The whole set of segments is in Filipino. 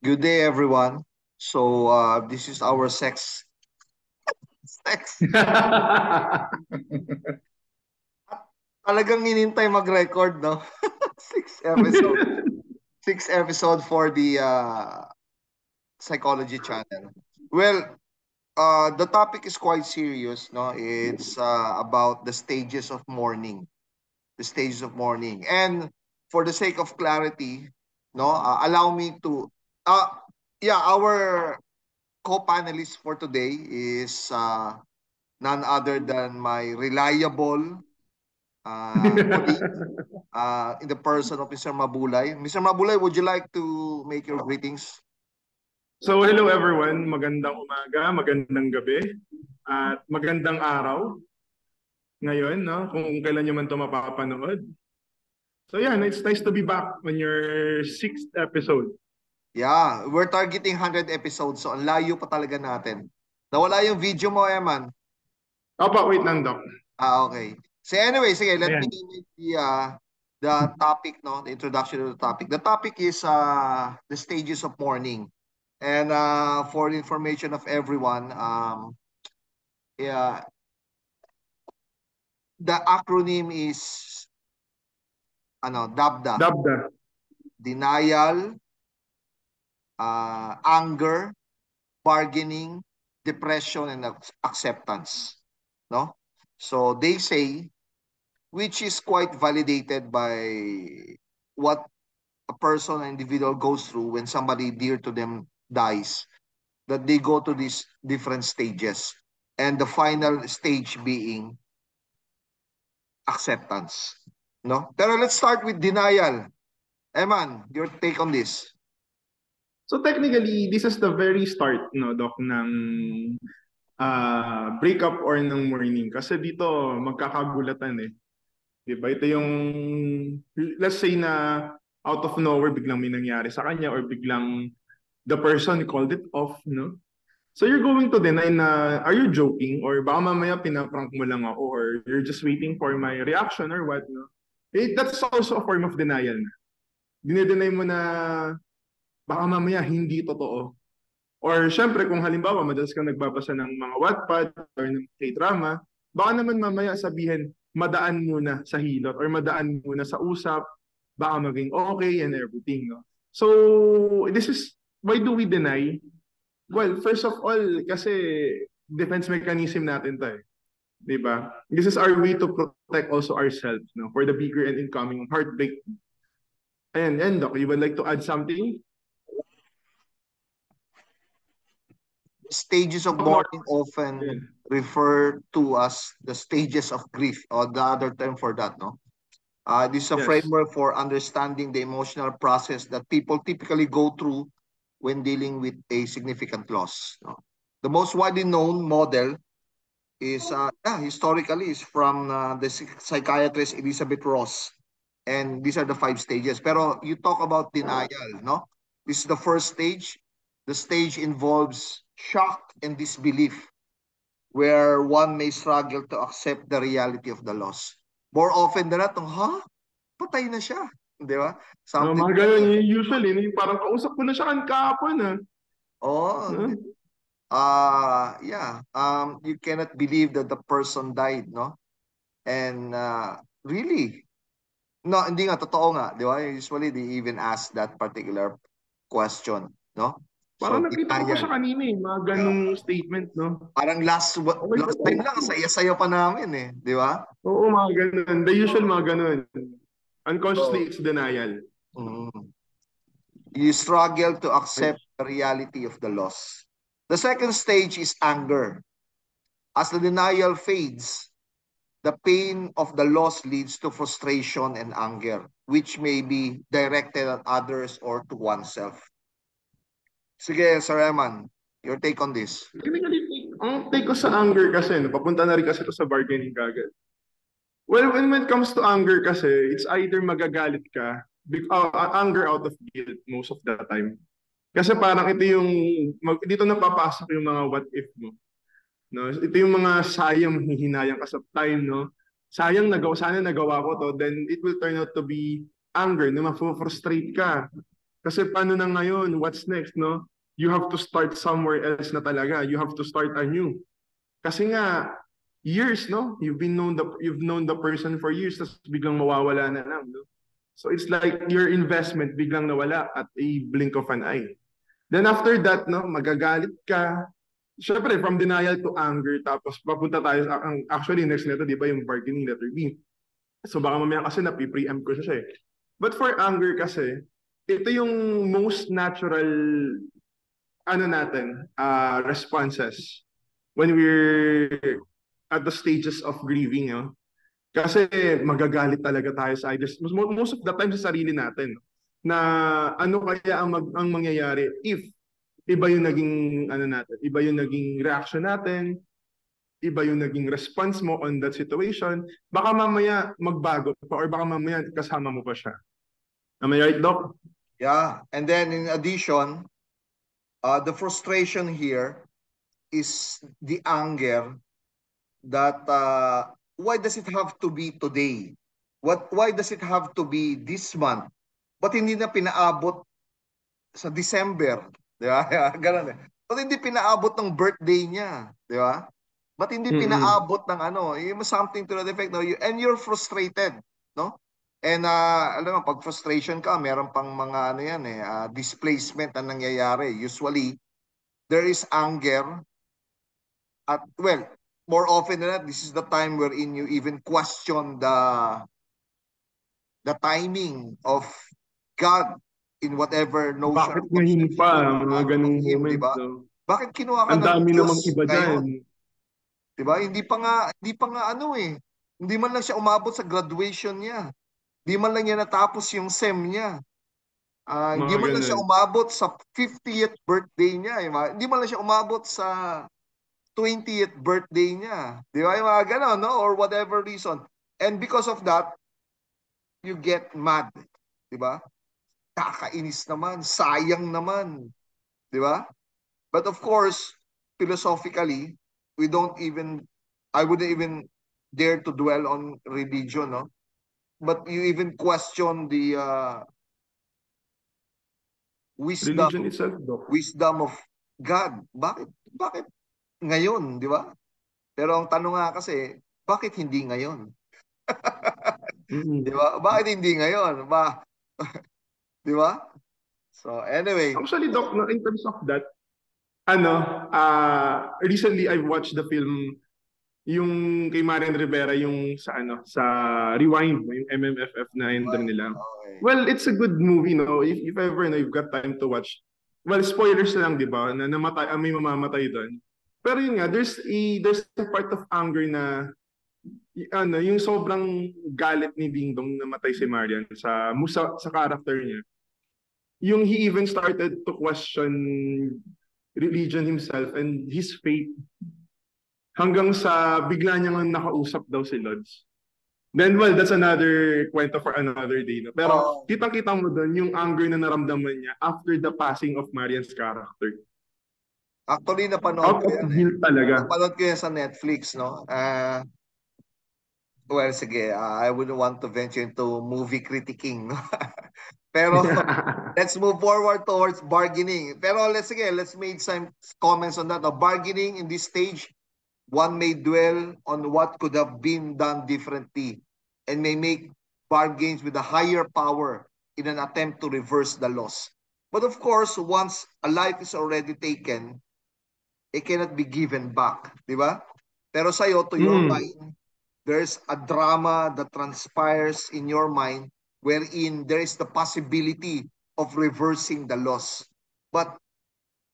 Good day, everyone. So, this is our sex. Talagang inintay mag-record, no? Six episode. Six episode for the psychology channel. Well, the topic is quite serious, no? It's about the stages of mourning. The stages of mourning. And for the sake of clarity, no, allow me to, uh, yeah, our co-panelist for today is none other than my reliable colleague in the person of Mr. Mabulay. Mr. Mabulay, would you like to make your greetings? So hello everyone, magandang umaga, magandang gabi, at magandang araw ngayon, no? Kung kailan nyo man ito mapapanood. So yeah, it's nice to be back on your sixth episode. Yeah, we're targeting 100 episodes, so ang layo pa talaga natin. Nawala yung video mo, Eman. Opa, wait lang, Doc. Okay. So anyway, sige, let me Ayan. make the topic, no? The introduction to the topic. The topic is the stages of mourning. And for the information of everyone, yeah, the acronym is DABDA. Dabda. Denial, anger, bargaining, depression, and acceptance. No? So they say, which is quite validated by what a person, an individual goes through when somebody dear to them dies, that they go to these different stages. And the final stage being acceptance. No? Pero let's start with denial. Eman, your take on this. So technically, this is the very start, no, Doc, ng breakup or ng mourning. Kasi dito, magkakagulatan eh. Diba? Ito yung, let's say na out of nowhere, biglang may nangyari sa kanya or biglang the person called it off, no? So you're going to deny na, are you joking? Or baka mamaya pinaprank mo lang ako or you're just waiting for my reaction or what, no? That's also a form of denial na. Dinideny mo na baka mamaya hindi totoo. Or syempre, kung halimbawa, madalas kang nagbabasa ng mga Wattpad or ng K-drama, baka naman mamaya sabihin, madaan muna sa hilot or madaan muna sa usap, baka maging okay and everything. No? So, this is, why do we deny? Well, first of all, kasi defense mechanism natin to eh. Diba? This is our way to protect also ourselves no? For the bigger and incoming heartbreak. And Doc, you would like to add something? Stages of Doc, no. mourning often Yeah. refer to as the stages of grief, or the other term for that, no? This is a Yes. framework for understanding the emotional process that people typically go through when dealing with a significant loss. No? The most widely known model is, historically, is from the psychiatrist Elizabeth Ross. And these are the 5 stages. Pero you talk about denial, no? This is the first stage. The stage involves shock and disbelief, where one may struggle to accept the reality of the loss. More often than not, ha? Patay na siya. Di ba? No, Something mga like ganun, that. usually, yung parang kausap ko na siya kahapon ah. Oh, No? yeah. You cannot believe that the person died, no? And really, no, hindi nga, totoo nga, di ba? Usually, they even ask that particular question, no? So, Parang nakita ko pa denial. siya kanina eh, mga Yeah. ganung statement, no? Parang Okay last ba? time lang, saya-saya pa namin eh, di ba? Oo, mga ganun. The usual mga ganun. Unconsciously, So, it's denial. mm, you struggle to Right. accept the reality of the loss. The second stage is anger. As the denial fades, the pain of the loss leads to frustration and anger, which may be directed at others or to oneself. Sige, Sir Eman, your take on this. Ang take ko sa anger kasi, no, papunta na rin kasi ito sa bargaining kagad. Well, when it comes to anger kasi, it's either magagalit ka, anger out of guilt most of the time. Kasi parang ito yung, dito napapasok yung mga what if mo. No? Ito yung mga sayang hihinayang ka sa time, no? Sayang sana nagawa ko to, then it will turn out to be anger, na ma-frustrate ka. Kasi paano na ngayon? What's next, no? You have to start somewhere else na talaga. You have to start anew. Kasi nga, years, no? You've known the person for years, tapos biglang mawawala na lang, no? So it's like your investment biglang nawala at a blink of an eye. Then after that, no, magagalit ka. Syempre, from denial to anger, tapos papunta tayo sa, actually, next nito, di ba, yung bargaining letter B. So baka mamaya kasi napipreempt ko siya eh. But for anger kasi, ito yung most natural, ano natin, responses when we're at the stages of grieving, no? Kasi magagalit talaga tayo sa idols. Most of the time sa sarili natin na ano kaya ang mangyayari if iba yung naging ano natin, iba yung naging reaction natin, iba yung naging response mo on that situation, baka mamaya magbago pa or baka mamaya kasama mo pa siya. Am I right, Doc? Yeah. And then in addition, the frustration here is the anger that why does it have to be today? Why does it have to be this month? Ba't hindi na pinaabot sa December? Di ba? Ganun eh. Ba't hindi pinaabot ng birthday niya? Di ba? Ba't hindi pinaabot ng ano? Yung something to that effect. No? And you're frustrated. No? And alam mo, pag frustration ka, meron pang mga ano yan eh, displacement na nangyayari. Usually, there is anger at, well, more often than that, this is the time wherein you even question the timing of God in whatever notion Bakit of ngayon conception pa, you mga have of ganung Him, di moment, ba? no? Bakit kinuha ka Ang ng dami namang Diyos iba ngayon? dyan. Di ba? Hindi pa nga ano eh. Hindi man lang siya umabot sa graduation niya. Hindi man lang niya natapos yung SEM niya. Hindi Mga man lang siya ganun. umabot sa 50th birthday niya. Hindi man lang siya umabot sa 20th birthday niya. Di ba? Yung mga ganon, no? Or whatever reason. And because of that, you get mad. Di ba? Kakainis naman. Sayang naman. Di ba? But of course, philosophically, we don't even, I wouldn't even dare to dwell on religion, no? But you even question the Religion wisdom, itself, Doc. wisdom of God. Bakit ngayon, di ba? Pero ang tanong nga kasi, bakit hindi ngayon? Di ba? Bakit hindi ngayon? Di ba? So anyway, Actually, Doc, no, in terms of that, recently I've watched the film yung kay Marian Rivera yung sa sa Rewind, yung MMFF na yun nila. okay. Well, it's a good movie, no? If ever no, you've got time to watch. Well, spoilers na lang, 'di ba? Na namatay, may mamamatay doon. Pero yun nga, there's a part of anger na yung sobrang galit ni Ding Dong namatay si Marian sa character niya. Yung he even started to question religion himself and his faith hanggang sa bigla niyang nakausap daw si Lods. Then, well, that's another kwento for another day. No? Pero Oh, kitang-kita mo doon yung anger na naramdaman niya after the passing of Marian's character. actually, napanood Out ko of yan eh. guilt talaga. Napanood ko yan sa Netflix, no? Well, sige, I wouldn't want to venture into movie critiquing, no? Pero let's move forward towards bargaining. Pero let's make some comments on that. Now, bargaining in this stage, one may dwell on what could have been done differently and may make bargains with a higher power in an attempt to reverse the loss. But of course, once a life is already taken, it cannot be given back, di ba? Pero sa'yo, to your mind, there's a drama that transpires in your mind wherein there is the possibility of reversing the loss. But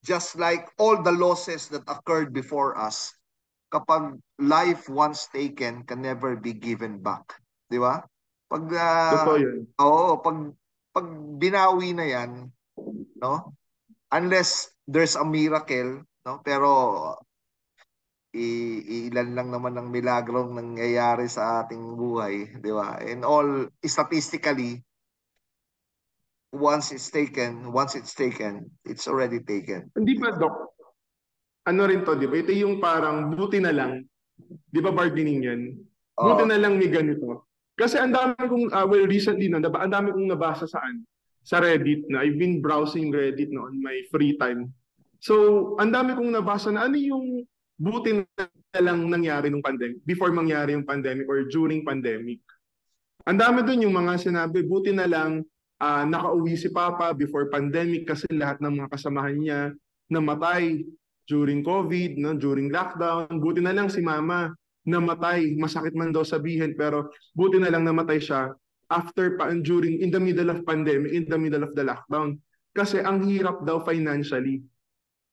just like all the losses that occurred before us, kapag life once taken can never be given back. Di ba? Pag, Totoo yun. oo, pag binawi na yan, no? Unless there's a miracle, no? Pero ilan lang naman ang milagrong nangyayari sa ating buhay, di ba? And all, statistically, once it's taken, it's already taken. Hindi ba, Doc? Ano rin to, di ba? Ito yung parang buti na lang. Di ba bargaining yan? Buti Oo. na lang may ganito. Kasi ang dami kong, well, recently, no, ang dami kong nabasa saan sa Reddit na I've been browsing Reddit no, on my free time. So, ang dami kong nabasa na ano yung buti na lang nangyari nung pandemic, before mangyari yung pandemic or during pandemic. Ang dami dun yung mga sinabi, buti na lang nakauwi si Papa before pandemic kasi lahat ng mga kasamahan niya namatay during COVID, no, during lockdown. Buti na lang si Mama namatay, masakit man daw sabihin, pero buti na lang namatay siya after pa during in the middle of pandemic, in the middle of the lockdown. Kasi ang hirap daw financially.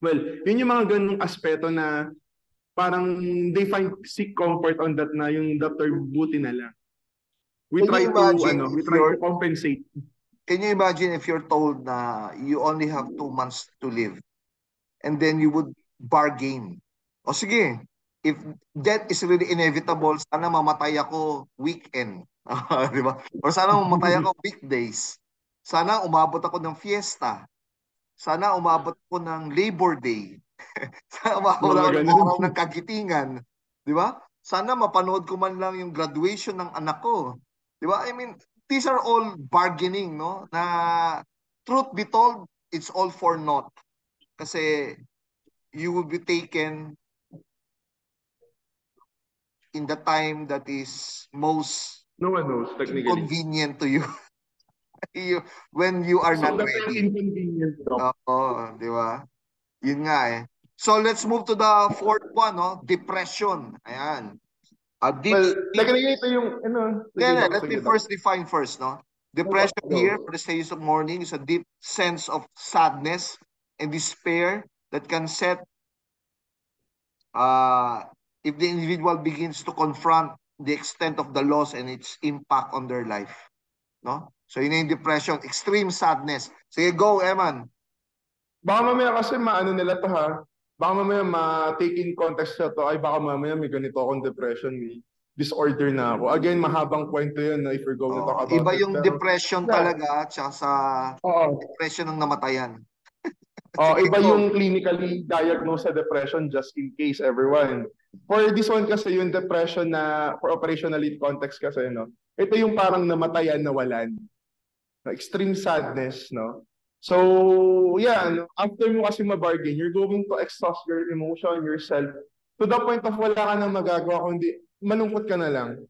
Well, yun yung mga ganung aspeto na parang they find seek comfort on that na yung the term buti na lang. Can you imagine We if try to you're compensate. can you imagine if you're told na you only have 2 months to live and then you would bargain? O sige, if death is really inevitable, sana mamatay ako weekend. Di ba? Or sana mamatay ako weekdays. Sana umabot ako ng fiesta. Sana umabot ako ng Labor Day. Sana umabot Mga ako ng ganun. araw ng kagitingan. Di ba? Sana mapanood ko man lang yung graduation ng anak ko. Di ba? I mean, these are all bargaining, no? Na truth be told, it's all for naught. Kasi you will be taken in the time that is most No one knows, technically. inconvenient to you, when you are So not the term ready. inconvenient drop. Oo, di ba? Yun nga eh. So let's move to the fourth one, no? Depression. Ayan. A deep, Well, deep. technically ito yung, ano, sige Then, daw, let me sige daw. first define first, no? Go, Depression here, go. for the stages of mourning, is a deep sense of sadness and despair that can set if the individual begins to confront the extent of the loss and its impact on their life. No? So yun yung depression, extreme sadness. Sige, go, Eman. Baka mamaya kasi maano nila to ha. Baka mamaya ma-take in context na to. Ay baka mamaya may ganito akong depression. May disorder na ako. Again, mahabang kwento yun no, if we're going to talk about Iba it. yung Pero, depression yeah. talaga tsaka sa Oo. depression ng namatayan. Sige, Iba go. yung clinically diagnosed sa depression just in case everyone. For this one kasi yung depression na for operational context kasi no. Ito yung parang namatayan nawalan. No, extreme sadness no. So yeah, no, after mo kasi mabargain, you're going to exhaust your emotion, yourself to the point of wala ka nang magagawa kundi malungkot ka na lang.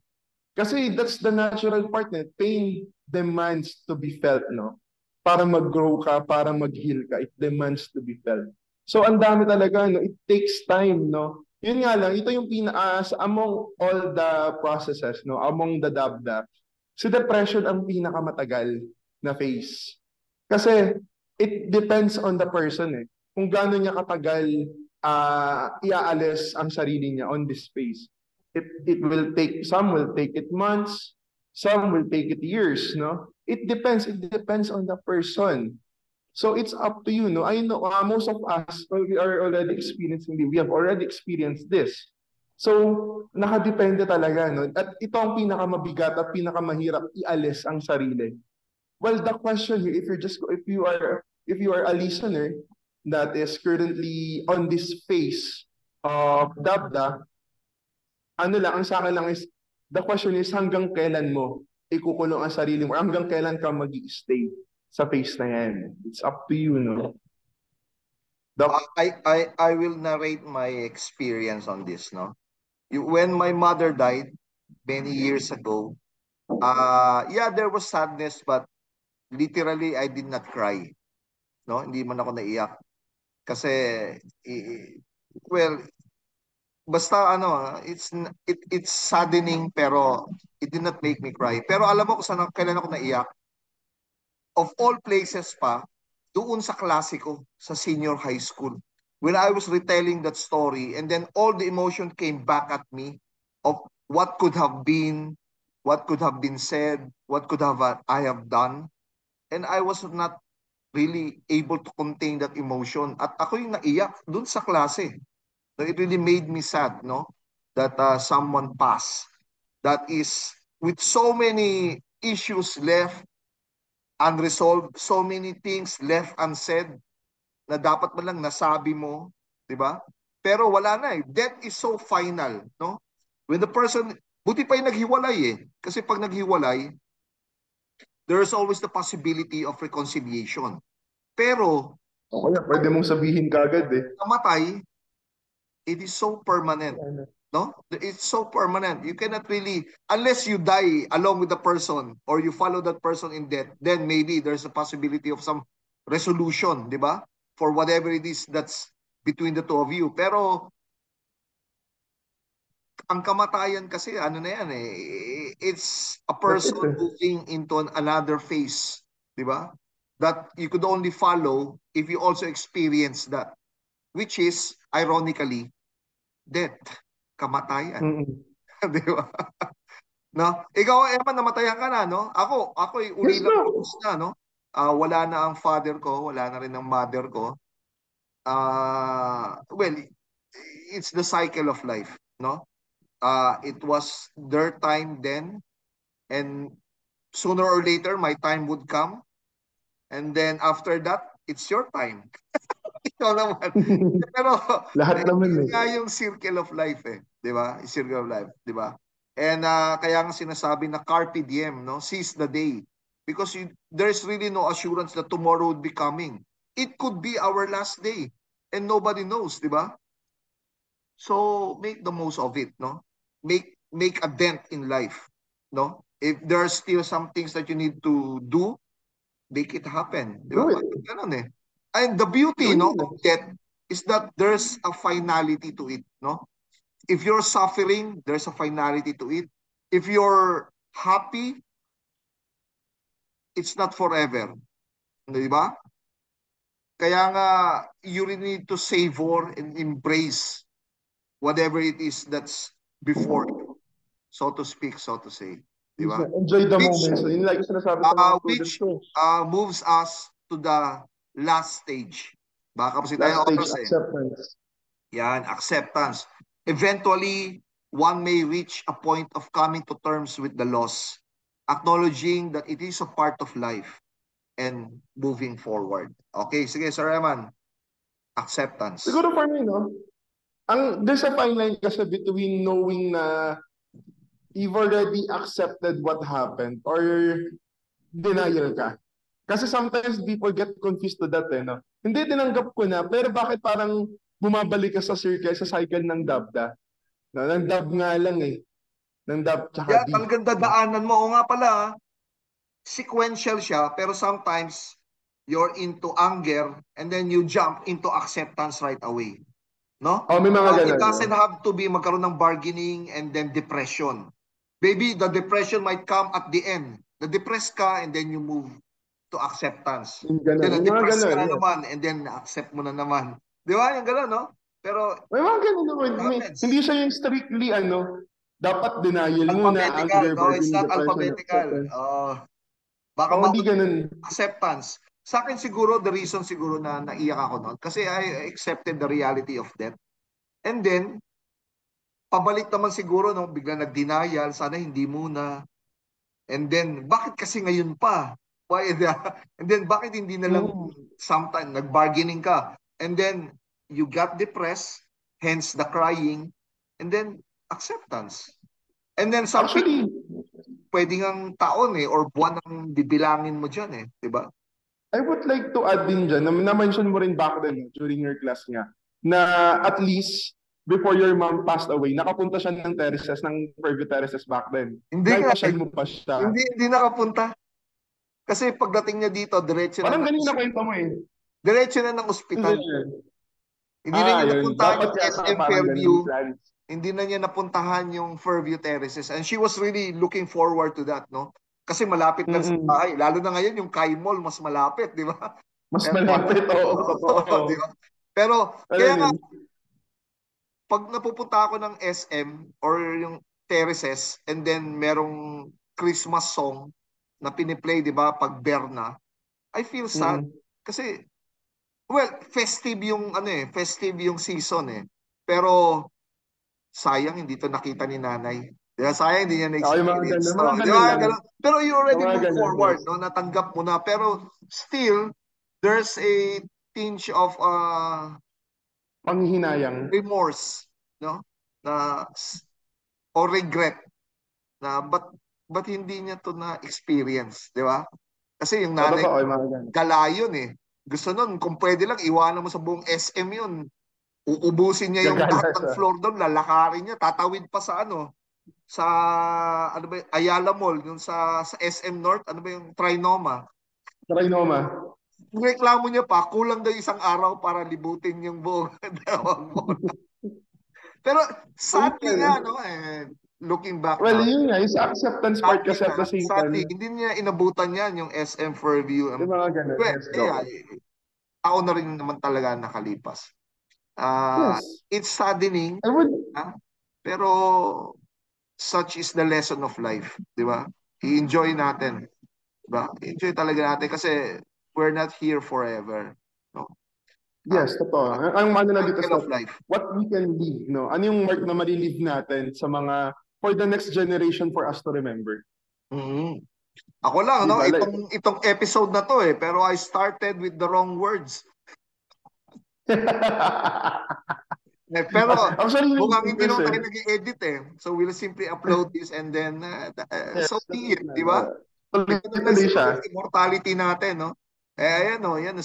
Kasi that's the natural part na pain demands to be felt, no? Para mag-grow ka, para mag-heal ka, it demands to be felt. So ang dami talaga, no? It takes time, no? Yun nga lang, ito yung among all the processes, no? Among the dabda, si depression ang pinakamatagal na phase. Kasi it depends on the person, eh. Kung gaano niya katagal iaalis ang sarili niya on this phase. It will take, some will take it months, some will take it years, no? It depends on the person. So it's up to you, no? I know most of us, we are already experiencing this. We have already experienced this. So nakadepende talaga, no? At ito ang pinakamabigat at pinakamahirap ialis ang sarili. Well, the question here, if you are a listener that is currently on this phase of dabda, ano lang, ang sa akin lang is, the question is hanggang kailan mo ikukulong ang sarili mo, hanggang kailan ka mag-i-stay sa phase na yan. It's up to you, no? The, I will narrate my experience on this, no? When my mother died many years ago, yeah, there was sadness, but literally I did not cry. No, hindi man ako naiyak. Kasi, well, basta ano, it's saddening pero it did not make me cry. Pero alam mo kung saan, kailan ako naiyak? Of all places pa, doon sa klase ko, sa senior high school. When I was retelling that story and then all the emotion came back at me of what could have been, what could have been said, what could have I have done. And I was not really able to contain that emotion. At ako yung naiyak doon sa klase. So it really made me sad, no? That someone passed. That is, with so many issues left unresolved, so many things left unsaid na dapat man lang nasabi mo, di ba? Pero wala na eh. Death is so final, no? When the person, buti pa yung naghiwalay eh. Kasi pag naghiwalay, there's always the possibility of reconciliation. Pero, O kaya pwede mong sabihin kagad eh. namatay, it is so permanent. No? It's so permanent. You cannot really, unless you die along with the person or you follow that person in death, then maybe there's a possibility of some resolution, di ba? For whatever it is that's between the two of you. Pero, ang kamatayan kasi, ano na yan eh, it's a That's person it eh. moving into another phase, di ba? That you could only follow if you also experience that, which is, ironically, death, kamatayan. Di ba? No? Ikaw, Eman, namatayan ka na, no? Ako'y uli Yes, lang bro. na, no? Wala na ang father ko, wala na rin ang mother ko. Well, it's the cycle of life, no? It was their time then, and sooner or later, my time would come. And then after that, it's your time. Ikaw naman. Pero, Lahat naman yun eh. nga yung circle of life eh. Di ba? Circle of life. Di ba? And kaya nga sinasabi na carpe diem, no? Seize the day. Because there's really no assurance that tomorrow would be coming. It could be our last day. And nobody knows, di ba? So, make the most of it, no? Make a dent in life, no? If there are still some things that you need to do, make it happen. Di ba? Do it. Ganun eh. And the beauty, Do no, it. of death is that there's a finality to it, no? If you're suffering, there's a finality to it. If you're happy, it's not forever. Di ba? Kaya nga, you really need to savor and embrace whatever it is that's before you, so to speak, so to say. Di ba? Enjoy the Which, moment. So, yun like yung sinasabi sa mga students which ko. moves us to the last stage. Baka kasi Last tayo stage, oras eh. acceptance. Yan, acceptance. Eventually, one may reach a point of coming to terms with the loss, acknowledging that it is a part of life and moving forward. Okay, sige, Sir Eman. Acceptance. Siguro for me, no? There's a fine line kasi between knowing na you've already accepted what happened or denial ka. Kasi sometimes people get confused to that eh, no? Hindi, tinanggap ko na, pero bakit parang bumabalik ka sa circle, sa cycle ng dabda? No, ng dab nga lang eh. Ng dab tsaka Yeah, di. talagang dadaanan mo. O nga pala, sequential siya, pero sometimes you're into anger and then you jump into acceptance right away. No? Oh, may mga It ganun, doesn't no? have to be magkaroon ng bargaining and then depression. Maybe the depression might come at the end. Na-depress ka and then you move to acceptance. Yung ganun. Then Yung mga na-depress ka ganun, na yeah. naman and then na-accept mo na naman. Di ba? Yung gano'n, no? Pero May mga ganun naman. it happens. Hindi siya yung strictly dapat denial muna, Alphabetical. anger, No, it's bargaining, not depression, alphabetical. acceptance. Baka Oh, hindi mauna ganun. acceptance. Sa akin siguro, the reason siguro na naiyak ako noon, kasi I accepted the reality of death. And then, pabalik naman siguro nung bigla nag-denial, sana hindi muna. And then, bakit kasi ngayon pa? Why and then, bakit hindi na lang sometime nag-bargaining ka? And then, you got depressed, hence the crying, and then, acceptance. And then, some people, Actually, pwedeng ang taon eh, or buwan ang bibilangin mo dyan eh. Diba? I would like to add din dyan, na-mention mo rin back then, during your class nga, na at least before your mom passed away, nakapunta siya ng terraces, ng Fairview Terraces back then. Hindi nga, Naipasyal mo pa siya. hindi nakapunta. Kasi pagdating niya dito, Parang ganun na kwento mo eh. diretso na ng ospital. Hindi na niya Yun. napuntahan Dapat yung yata SM parang ganun Fairview. yung plans. Hindi na niya napuntahan yung Fairview Terraces. And she was really looking forward to that, no? Kasi malapit lang sa bahay. Lalo na ngayon, yung Kai Mall, mas malapit, di ba? Mas malapit, oo. Totoo. Di ba? Pero, Ano kaya nga, yun? pag napupunta ako ng SM or yung Terraces, and then merong Christmas song na piniplay, di ba, pag Berna, I feel sad. Kasi, well, festive yung festive yung season eh. Pero sayang hindi to nakita ni nanay. Diba? Sayang hindi niya Ako yung mga na-experience ganun. to. Mga Di ganun ba? lang. Ganun. Pero you already Mga move ganun, forward, yes. no? Natanggap mo na. Pero still, there's a tinge of Panghihinayang. remorse, no? Na or regret na but ba't hindi niya to na-experience, di ba? Kasi yung So, nanay totoo, yung mga ganun. gala yun eh. Gusto nun, kung pwede lang, iwanan mo sa buong SM yun. Uubusin niya yung Gagala lahat ng siya. floor doon, lalakarin niya, tatawid pa sa sa ano ba, Ayala Mall, yung sa SM North, ano ba yung Trinoma. Trinoma. Yung reklamo niya pa, kulang daw isang araw para libutin yung buong Dawang Mall. Pero sadly nga, looking back Well, now, yun nga, yung sa acceptance part kasi at the same sadly, time, hindi niya inabutan yan yung SM Fairview. yung mga ganun, Well, yes, go. ako na rin naman talaga nakalipas. Yes. It's saddening, I would, pero such is the lesson of life, di ba? I-enjoy natin, di ba? I-enjoy talaga natin kasi we're not here forever. No? yes, totoo. Ang ano na dito Cycle sa of life. what we can leave, no? Ano yung mark na malilive natin sa mga, for the next generation for us to remember. Mm-hmm. Ako lang, Diba? Like, itong episode na to pero I started with the wrong words. Pero actually, mukhang hindi naman kasi, tayo nag-edit So we'll simply upload this and then yes, so be it, di ba? Ganun lang tuloy siguro siya. yung immortality natin, no? Ayan yan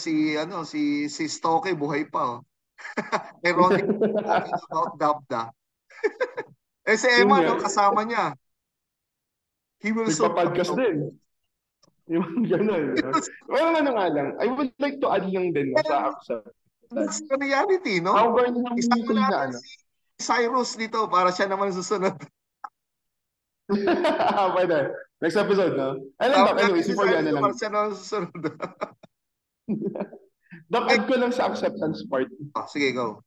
si Stoke buhay pa, Ironic talking about Dabda. Si Yun Emma, nga, kasama niya. He will soon nagpa-podcast upload. din. Yung gano'n. No? Well, ano nga lang, I would like to add lang din no, sa That's acceptance. the reality, no? How burn yung Isama weekly na natin ano? si Cyrus dito para siya naman susunod. Pwede. Next episode, no? Tawag natin Anyways, si before Cyrus yan na dito lang. para siya naman susunod. Dapat ko lang sa acceptance part Sige, go.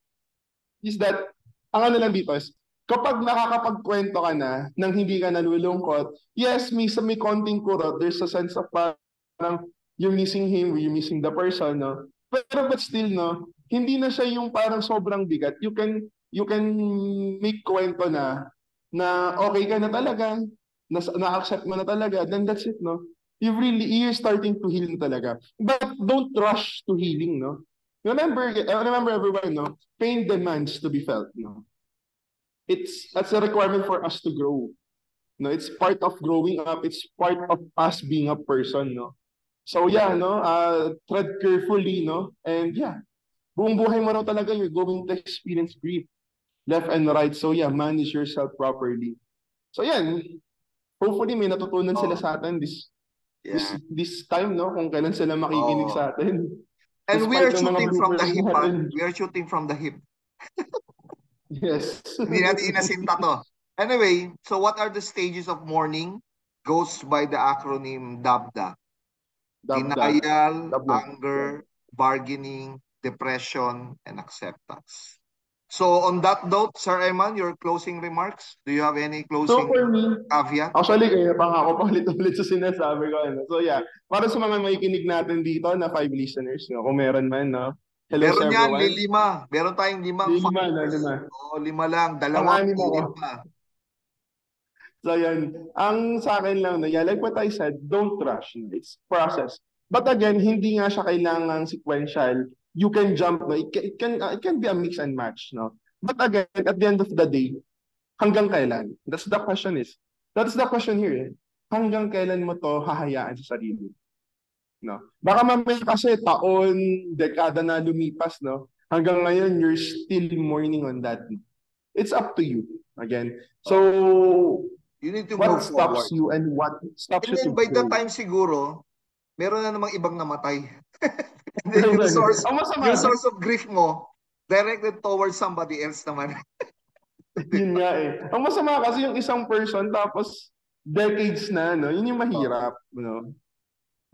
is that, ang ano lang dito is, kapag nakakapagkwento ka na nang hindi ka nalulungkot, yes, may konting kurot, there's a sense of parang you're missing him, you're missing the person, no? Pero but still, no, hindi na siya yung parang sobrang bigat. You can make kwento na okay ka na talaga, na-accept mo na talaga, then that's it, no? You're starting to heal na talaga. But don't rush to healing, no? Remember everyone, no? Pain demands to be felt, no? That's a requirement for us to grow. No, it's part of growing up. It's part of us being a person, no. So yeah, no, tread carefully, no, and yeah, buong buhay mo raw talaga you're going to experience grief, left and right. So yeah, manage yourself properly. So yeah, hopefully may natutunan sila Oh, sa atin this yeah. this time, no, kung kailan sila makikinig Oh. sa atin. And we Despite are ng mga shooting from the bloopers hip, natin. We are shooting from the hip. Yes. Hindi natin inasinta to. Anyway, so what are the stages of mourning? Goes by the acronym DABDA. Dabda. Denial, Dabda. anger, bargaining, depression, and acceptance. So on that note, Sir Eman, your closing remarks? Do you have any So closing for me, caveat? actually, kaya pa nga ako paulit-ulit sa sinasabi ko. Ano. So yeah, para sa mga makikinig natin dito na 5 listeners, no, kung meron man, no? Hello Meron sa yan, everyone. lima. Meron tayong limang Lima na, followers. lima. Oo, 5 lang. Dalawa, Pang-anim ako. pilit pa. So yan, ang sa akin lang, no, yeah, like what I said, don't rush. It's process. But again, hindi nga siya kailangang sequential. You can jump, no? It can be a mix and match, no? But again, at the end of the day, hanggang kailan? That's the question here. Eh. Hanggang kailan mo to hahayaan sa sarili? No? Baka mamaya kasi taon, dekada na lumipas, no? Hanggang ngayon, you're still mourning on that. It's up to you. Again. So, You need to what move forward. stops you and what stops And you to then by that grow? time siguro, meron na namang ibang namatay. And then Ang masama, yung source of grief mo, directed towards somebody else naman. yun nga eh. Ang masama kasi yung isang person tapos decades na, no? Yun yung mahirap, no?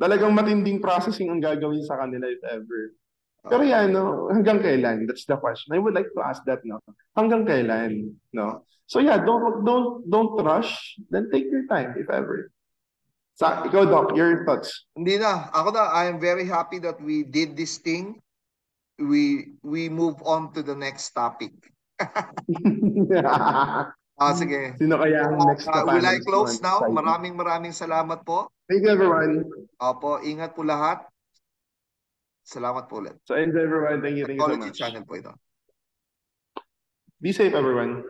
Talagang matinding processing ang gagawin sa kanila if ever. Pero yan, no? Hanggang kailan? That's the question. I would like to ask that, no? Hanggang kailan, no? So yeah, don't rush. Then take your time if ever. Sa ikaw, Doc, your thoughts? Hindi na. Ako na, I am very happy that we did this thing. We move on to the next topic. Sige. Sino kaya ang next na Will I panelist mo? close now? Maraming salamat po. Thank you, everyone. Opo, ingat po lahat. Salamat po ulit. So, enjoy, everyone. Thank you so Technology much. channel po ito. Be safe, everyone.